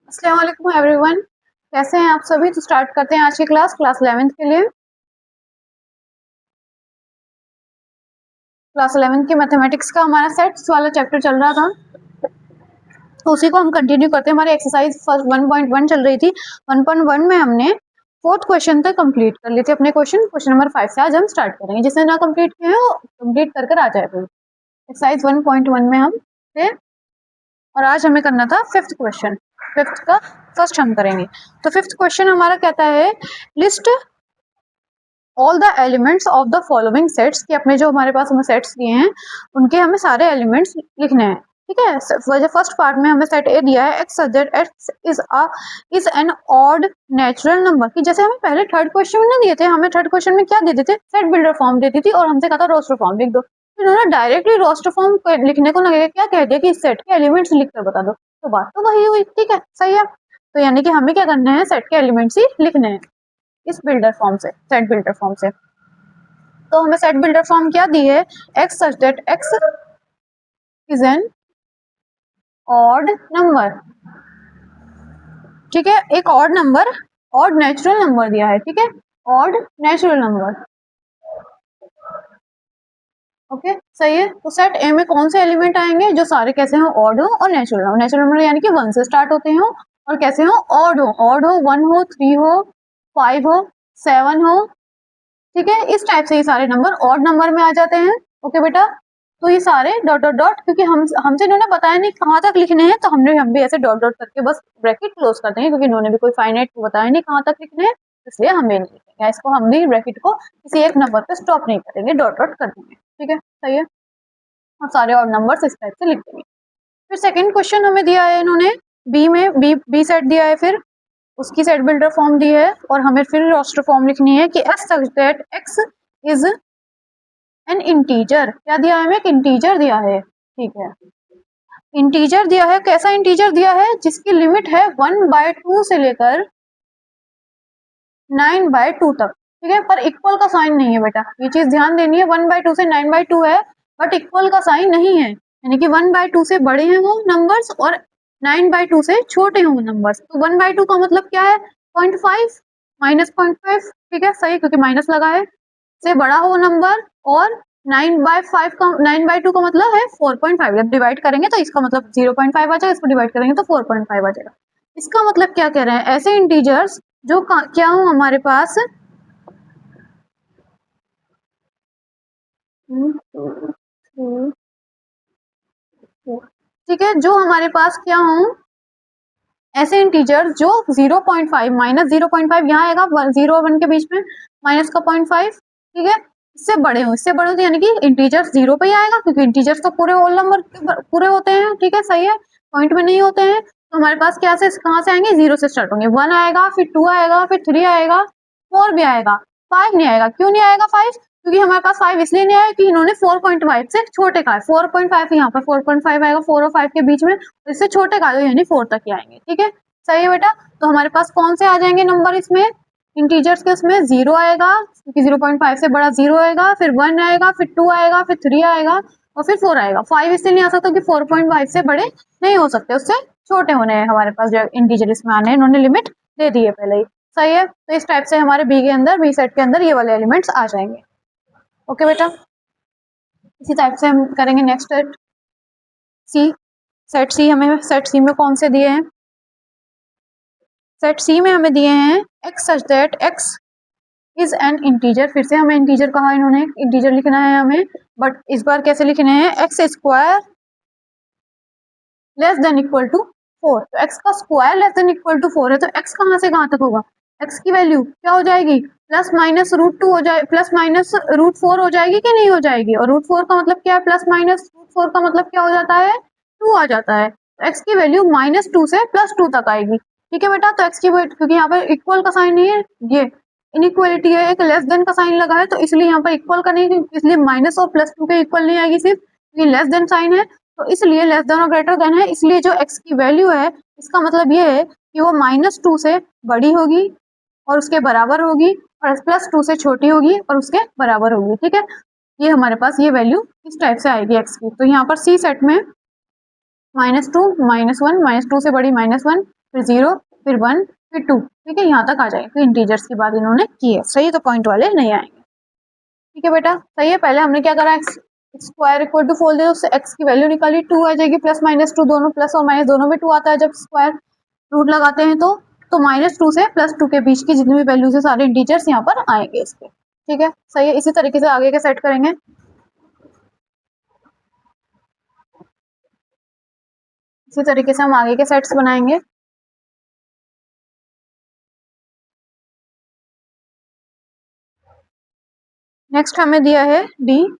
अस्सलाम वालेकुम एवरीवन, कैसे हैं आप सभी। तो स्टार्ट करते हैं आज की क्लास 11th के लिए। क्लास 11th की मैथमेटिक्स का हमारा सेट्स वाला चैप्टर चल रहा था, तो उसी को हम कंटिन्यू करते हैं। हमारी एक्सरसाइज फर्स्ट 1.1 चल रही थी। 1.1 में हमने फोर्थ क्वेश्चन तक कंप्लीट कर लिए थे अपने क्वेश्चन नंबर 5 से आज हम स्टार्ट करेंगे। जिसने ना कंप्लीट किया है वो कंप्लीट कर आ जाए। फिर एक्सरसाइज 1.1 में हम थे और आज हमें करना था फिफ्थ क्वेश्चन। फिफ्थ का फर्स्ट हम करेंगे। तो फिफ्थ क्वेश्चन हमारा कहता है list all the elements of the following sets, कि अपने जो हमारे पास हमें सेट्स दिए हैं उनके हमें सारे एलिमेंट्स लिखने हैं। ठीक है, फर्स्ट पार्ट में हमें सेट ए दिया है x such that x is an odd natural number, कि जैसे हमें पहले थर्ड क्वेश्चन में दिए थे, हमें थर्ड क्वेश्चन में क्या देते थे, सेट बिल्डर फॉर्म देती थी और हमसे कहा था रोस्टर फॉर्म लिख दो। इन्होंने डायरेक्टली रोस्टर फॉर्म लिखने को लगे क्या कह दिया कि इस सेट के एलिमेंट्स लिख कर बता दो। तो बात तो वही हुई। ठीक है, सही है। तो यानी कि हमें क्या करना है, सेट के एलिमेंट्स ही लिखने हैं इस बिल्डर फॉर्म से, सेट बिल्डर फॉर्म से। तो हमें सेट बिल्डर फॉर्म क्या दी है, x such that x is an odd number. ठीक है, एक odd number, odd natural number दिया है। ठीक है, ऑड नेचुरल नंबर। ओके, सही है। तो सेट ए में कौन से एलिमेंट आएंगे, जो सारे कैसे हो, ऑड हो और नेचुरल हो। नेचुरल नंबर यानी कि 1 से स्टार्ट होते हो और कैसे हो, ऑड हो। ऑड हो 1 हो, 3 हो, 5 हो, 7 हो। ठीक है, इस टाइप से ये सारे नंबर ऑड नंबर में आ जाते हैं। ओके बेटा, तो ये सारे डॉट डॉट डॉट, क्योंकि हमसे इन्होंने बताया नहीं कहाँ तक लिखने हैं, तो हम भी ऐसे डॉट डॉट करके बस ब्रैकेट क्लोज कर देंगे, क्योंकि इन्होंने भी कोई फाइनाइट बताया नहीं कहाँ तक लिखने हैं, इसलिए हम भी नहीं लिखेंगे इसको। हम भी ब्रैकेट को किसी एक नंबर पे स्टॉप नहीं करेंगे, डॉट डॉट कर देंगे। ठीक है, सही है। और सारे ऑड नंबर्स इस टाइप से लिख देंगे। फिर सेकंड क्वेश्चन हमें दिया है इन्होंने बी में, बी सेट दिया है, फिर उसकी सेट बिल्डर फॉर्म दी है और हमें फिर रोस्टर फॉर्म लिखनी है कि x such that x is an integer. क्या दिया है हमें, एक इंटीजर दिया है। ठीक है, इंटीजर दिया है। कैसा इंटीजर दिया है, जिसकी लिमिट है 1/2 से लेकर 9/2 तक। ठीक है, पर इक्वल का साइन नहीं है बेटा, ये चीज ध्यान देनी है। 1/2 से 9/2 है बट इक्वल का साइन नहीं है, यानी कि 1/2 से बड़े हैं वो नंबर्स और 9/2 से छोटे हैं वो नंबर्स। तो 1/2 का मतलब क्या है, 0.5 माइनस 0.5। ठीक है, सही, क्योंकि माइनस लगा है। से बड़ा हो नंबर और 9/2 का मतलब है 4.5। जब डिवाइड करेंगे तो इसका मतलब 0.5 आ जाएगा, इसको डिवाइड करेंगे तो 4.5 आ जाएगा। इसका मतलब क्या कह रहे हैं, ऐसे इंटीजर्स जो क्या हो हमारे पास, ठीक है, जो हमारे पास क्या हो, ऐसे इंटीजर जो 0.5 माइनस 0.5 यहाँ आएगा 0 और 1 के बीच में, माइनस का 0.5। ठीक है, इससे बड़े हो, इससे बड़े हो तो यानी कि इंटीजर्स 0 पे ही आएगा, क्योंकि इंटीजर्स तो पूरे होल नंबर पूरे होते हैं। ठीक है, सही है, पॉइंट में नहीं होते हैं। तो हमारे पास क्या से कहाँ से आएंगे, 0 से स्टार्ट होंगे। 1 आएगा, फिर 2 आएगा, फिर 3 आएगा, 4 भी आएगा, 5 नहीं आएगा। क्यों नहीं आएगा 5, क्योंकि हमारे पास 5 इसलिए नहीं आया कि इन्होंने 4.5 से छोटे का है। 4.5 यहाँ पर 4.5 आएगा, 4 और 5 के बीच में, इससे छोटे का यानी 4 तक ही आएंगे। ठीक है, सही है बेटा। तो हमारे पास कौन से आ जाएंगे नंबर इसमें, इंटीजर्स के उसमें 0 आएगा, क्योंकि 0.5 से बड़ा 0 आएगा, फिर 1 आएगा, फिर 2 आएगा, फिर 3 आएगा और फिर 4 आएगा। 5 इसलिए नहीं आ सकता कि 4.5 से बड़े नहीं हो सकते, उससे छोटे होने हैं हमारे पास जो इंटीजर इसमें आने हैं, इन्होंने लिमिट दे दी है पहले ही। सही है, तो इस टाइप से हमारे बी के अंदर, बी सेट के अंदर ये वाले एलिमेंट्स आ जाएंगे। ओके बेटा, इसी टाइप से हम करेंगे नेक्स्ट सेट सी। सेट सी, हमें सेट सी में कौन से दिए हैं, सेट सी में हमें दिए हैं x such that x is an integer. फिर से हमें इंटीजर कहा इन्होंने, इंटीजर लिखना है हमें, बट इस बार कैसे लिखने हैं, x square less than equal to 4। तो एक्स का square less than equal to 4 है, तो एक्स कहाँ से कहाँ तक होगा, एक्स की वैल्यू क्या हो जाएगी, प्लस माइनस √2 हो जाए, प्लस माइनस √4 हो जाएगी कि नहीं हो जाएगी। और √4 का मतलब क्या है, प्लस माइनस √4 का मतलब क्या हो जाता है, 2 आ जाता है। तो एक्स की वैल्यू -2 से +2 तक आएगी। ठीक है बेटा, तो एक्स की वैल्यू, क्योंकि यहाँ पर इक्वल का साइन नहीं है, ये इनइक्वलिटी है, एक लेस देन का साइन लगा है, तो इसलिए यहाँ पर इक्वल का नहीं, इसलिए माइनस और +2 के इक्वल नहीं आएगी, सिर्फ ये लेस देन साइन है, तो इसलिए लेस देन और ग्रेटर देन है, इसलिए जो एक्स की वैल्यू है इसका मतलब ये है कि वो -2 से बड़ी होगी और उसके बराबर होगी, और +2 से छोटी होगी और उसके बराबर होगी। ठीक है, ये हमारे पास ये वैल्यू इस टाइप से आएगी एक्स की। तो यहाँ पर सी सेट में -2 -1, -2 से बड़ी -1, फिर 0, फिर 1, फिर 2, ठीक है, यहाँ तक आ जाएगा। तो इंटीजर्स की बात इन्होंने की है, सही, तो पॉइंट वाले नहीं आएंगे। ठीक है बेटा, सही है। पहले हमने क्या करा, एक्स स्क्वायर इक्वल टू फोल दिया, उससे एक्स की वैल्यू निकाली, 2 आ जाएगी, प्लस माइनस 2 दोनों, प्लस और माइनस दोनों में 2 आता है जब स्क्वायर रूट लगाते हैं तो -2 से +2 के बीच की जितनी भी वैल्यूज है सारे इंटीजर्स यहाँ पर आएंगे इसके। ठीक है, सही है। इसी तरीके से आगे के सेट करेंगे। इसी तरीके से हम आगे के सेट्स बनाएंगे। नेक्स्ट हमें दिया है D,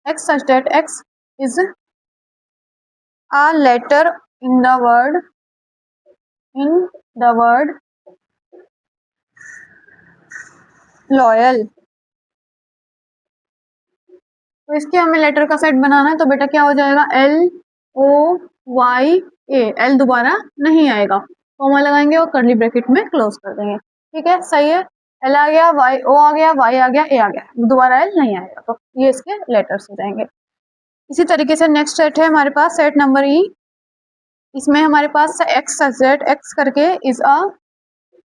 x such that x is a letter in the word loyal। तो इसके हमें लेटर का सेट बनाना है, तो बेटा क्या हो जाएगा, LOYA, L दोबारा नहीं आएगा, कॉमा लगाएंगे और कर्ली ब्रैकेट में क्लोज कर देंगे। ठीक है, सही है। L आ गया, O आ गया, Y आ गया, A आ गया, दोबारा L नहीं आएगा, तो ये इसके लेटर्स हो जाएंगे। इसी तरीके से नेक्स्ट सेट है हमारे पास, सेट नंबर E। इसमें हमारे पास x सब्जेक्ट x करके इज अ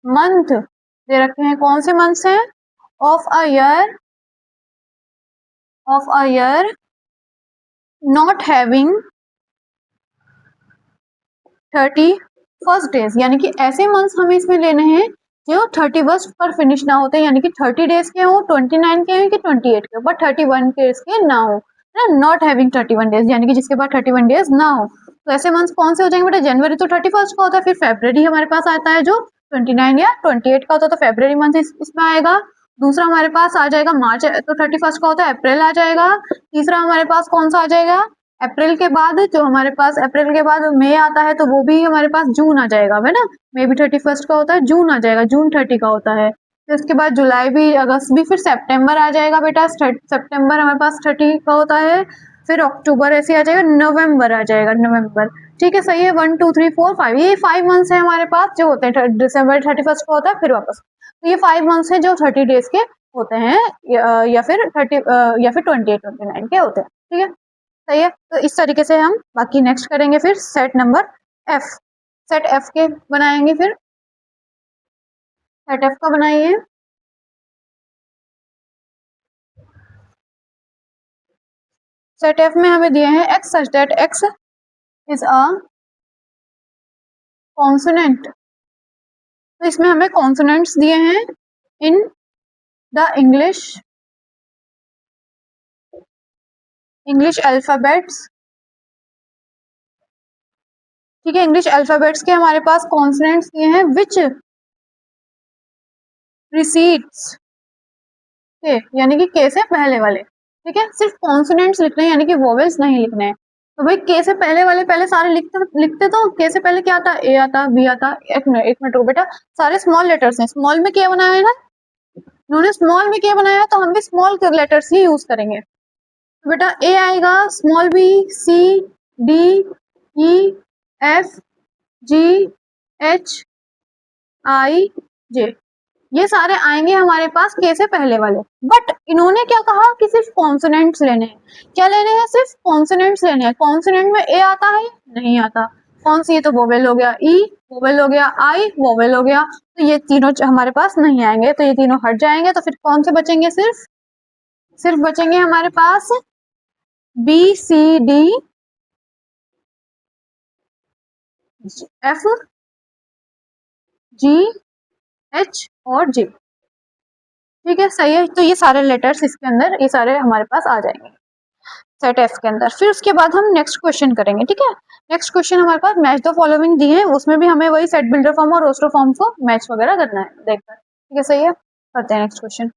मंथ दे रखे हैं। कौन से मंथ्स हैं, of a year not having 31 days, यानी कि ऐसे मंथ्स हमें इसमें लेने हैं जो 31 पर फिनिश ना होते, यानी कि 30 डेज के हो, 29 के हो कि 28 के हो, बट 31 डेज के ना हो, नॉट हैविंग 31 डेज, यानी कि जिसके बाद 31 डेज ना हो। तो ऐसे मंथ्स कौन से हो जाएंगे बेटा, जनवरी तो 31 का होता है, फिर फेब्रवरी हमारे पास आता है जो 29 या 28 का होता है, तो फेब्रवरी मंथ इसमें आएगा। दूसरा हमारे पास आ जाएगा मार्च, तो 31 का होता है, अप्रैल आ जाएगा। तीसरा हमारे पास कौन सा आ जाएगा, अप्रैल के बाद जो हमारे पास अप्रैल के बाद मई आता है, तो वो भी हमारे पास जून आ जाएगा, है ना, मई भी 31 का होता है, जून आ जाएगा, जून 30 का होता है। फिर उसके बाद जुलाई भी, अगस्त भी, फिर सितंबर आ जाएगा बेटा, सितंबर हमारे पास 30 का होता है, फिर अक्टूबर ऐसे आ जाएगा, नवंबर आ जाएगा, नवंबर। ठीक है, सही है। 1 2 3 4 5, ये 5 मंथ्स है हमारे पास जो होते हैं, दिसंबर 31 का होता है, फिर वापस, तो ये 5 मंथ्स है जो 30 डेज के होते हैं, या फिर 30 या फिर 28 29 के होते हैं। ठीक है, सही है। तो इस तरीके से हम बाकी नेक्स्ट करेंगे। फिर set number F, set F के बनाएंगे। फिर सेट F का बनाइए। सेट F में हमें दिए हैं x such that x is a consonant, तो इसमें हमें कॉन्सोनेंट्स दिए हैं इन द इंग्लिश अल्फाबेट्स। ठीक है, इंग्लिश अल्फाबेट्स के हमारे पास कॉन्सोनेंट्स दिए हैं विच प्रीसीड्स के, यानी कि के से पहले वाले। ठीक है, सिर्फ कॉन्सोनेंट्स लिखने हैं, यानी कि वोवेल्स नहीं लिखने हैं। तो भाई के से पहले वाले पहले सारे लिखते तो के से पहले क्या आता, ए आता, बी आता। एक मिनट रुको बेटा, सारे स्मॉल लेटर्स हैं, स्मॉल में क्या बनाया है ना, उन्होंने स्मॉल में क्या बनाया है, तो हम भी स्मॉल लेटर्स ही यूज करेंगे। तो बेटा ए आएगा, स्मॉल बी, सी, डी, ई, एफ, जी, एच, आई, जे, ये सारे आएंगे हमारे पास के से पहले वाले। बट इन्होंने क्या कहा कि सिर्फ कॉन्सोनेंट्स लेने हैं। क्या लेने हैं, सिर्फ कॉन्सोनेंट्स लेने हैं। कॉन्सोनेंट में ए आता है, नहीं आता, कौन सी, ये तो वोवेल हो गया, ई वोवेल हो गया, आई वोवेल हो गया, तो ये तीनों हमारे पास नहीं आएंगे, तो ये तीनों हट जाएंगे। तो फिर कौन से बचेंगे, सिर्फ बचेंगे हमारे पास बी, सी, डी, एफ, जी, एच और जे। ठीक है, सही है। तो ये सारे लेटर्स इसके अंदर, ये सारे हमारे पास आ जाएंगे सेट एफ के अंदर। फिर उसके बाद हम नेक्स्ट क्वेश्चन करेंगे। ठीक है, नेक्स्ट क्वेश्चन हमारे पास मैच द फॉलोइंग दिए हैं, उसमें भी हमें वही सेट बिल्डर फॉर्म और रोस्टर फॉर्म को मैच वगैरह करना है देखकर। ठीक है, सही है, करते हैं नेक्स्ट क्वेश्चन।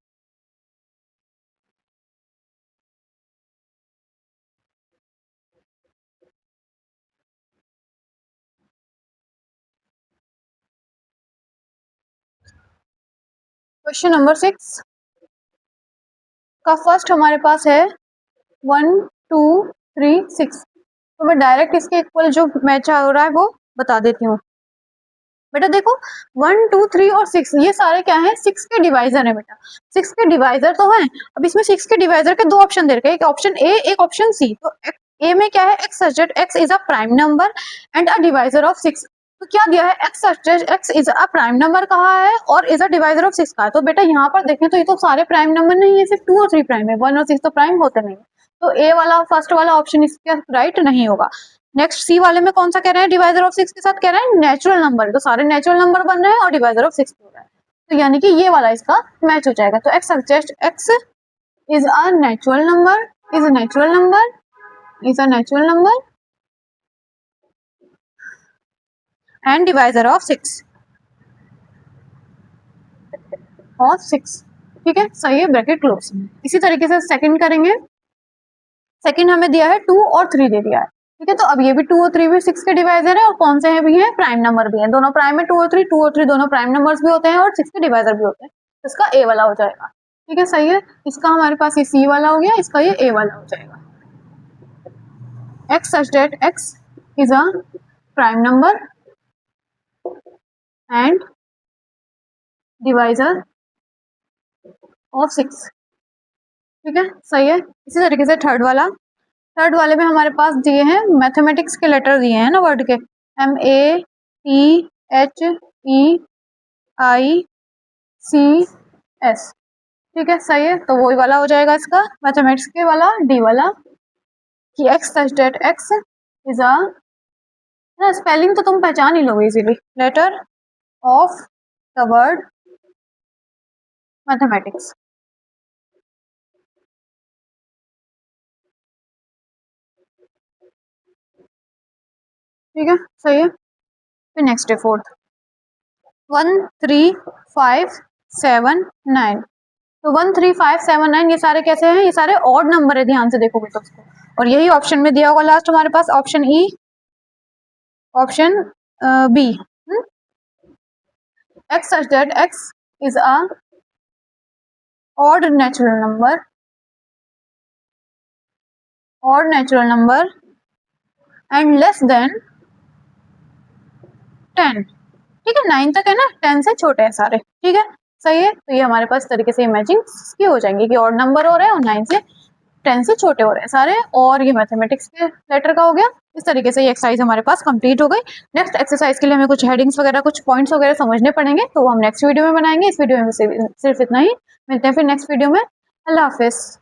क्वेश्चन नंबर 6 का फर्स्ट हमारे पास है 1 2 3 6, तो मैं डायरेक्ट इसके इक्वल जो मैच हो रहा है वो बता देती हूँ। बेटा देखो 1 2 3 और 6 ये सारे क्या है, 6 के डिवाइजर है बेटा, 6 के डिवाइजर तो है। अब इसमें 6 के डिवाइजर के दो ऑप्शन दे रखे हैं, एक ऑप्शन ए, एक ऑप्शन सी। तो ए में क्या है, x such that x is a prime number and a divisor of 6। तो क्या दिया है, x such that x is a prime number कहा है और इज अ डिवाइजर ऑफ 6 का है। तो बेटा यहाँ पर देखें तो ये तो सारे प्राइम नंबर नहीं है, सिर्फ 2 और 3 प्राइम है, 1 और 6 तो प्राइम होते नहीं। तो ए वाला फर्स्ट वाला ऑप्शन इसका राइट नहीं होगा। नेक्स्ट सी वाले में कौन सा कह रहे हैं, डिवाइजर ऑफ 6 के साथ कह रहे हैं नेचुरल नंबर, तो सारे नेचुरल नंबर बन रहे हैं और डिवाइजर ऑफ 6 हो रहा है, तो यानी कि ये वाला इसका मैच हो जाएगा। तो x suggest x is a natural number, is a natural number, is a natural number and divisor of 6 और 6। ठीक है, सही है, ब्रैकेट क्लोज। इसी तरीके से सेकंड करेंगे। सेकंड हमें दिया है 2 और 3 दे दिया है। ठीक है, तो अब ये भी 2 और 3 भी 6 के डिवाइजर है और कौन से हैं भी हैं, प्राइम नंबर भी हैं, दोनों प्राइम है। 2 और 3, 2 और 3 दोनों प्राइम नंबर्स भी होते हैं और 6 के डिवाइजर भी होते हैं, तो इसका ए वाला हो जाएगा। ठीक है, सही है, इसका हमारे पास ये सी वाला हो गया, इसका ये ए वाला हो जाएगा। X such that x is a prime number and divisor of 6। ठीक है, सही है। इसी तरीके से थर्ड वाले में हमारे पास दिए हैं मैथमेटिक्स के लेटर दिए हैं ना, वर्ड के, MATHEICS। ठीक है, सही है, तो वही वाला हो जाएगा इसका मैथमेटिक्स के वाला डी वाला, कि x such that x is a, spelling तो तुम पहचान ही लोगे easily, letter of the word mathematics. ठीक है, सही है। फिर नेक्स्ट है फोर्थ, 1 3 5 7 9। तो 1 3 5 7 9 ये सारे कैसे हैं, ये सारे ऑड नंबर है, ध्यान से देखोगे तो उसको, और यही ऑप्शन में दिया होगा लास्ट हमारे पास, option E, option B. X such that x is a odd natural number and less than 10। ठीक है, 9 तक है ना, 10 से छोटे हैं सारे। ठीक है, सही है, तो ये हमारे पास तरीके से मैचिंग की हो जाएंगे कि ऑड नंबर हो रहे हैं और 9 से 10 से छोटे हो रहे हैं सारे, और ये मैथमेटिक्स के लेटर का हो गया। इस तरीके से ये एक्सरसाइज हमारे पास कंप्लीट हो गई। नेक्स्ट एक्सरसाइज के लिए हमें कुछ हेडिंग्स वगैरह, कुछ पॉइंट्स वगैरह समझने पड़ेंगे, तो वो हम नेक्स्ट वीडियो में बनाएंगे। इस वीडियो में सिर्फ इतना ही, मिलते हैं फिर नेक्स्ट वीडियो में। अल्लाह हाफिज।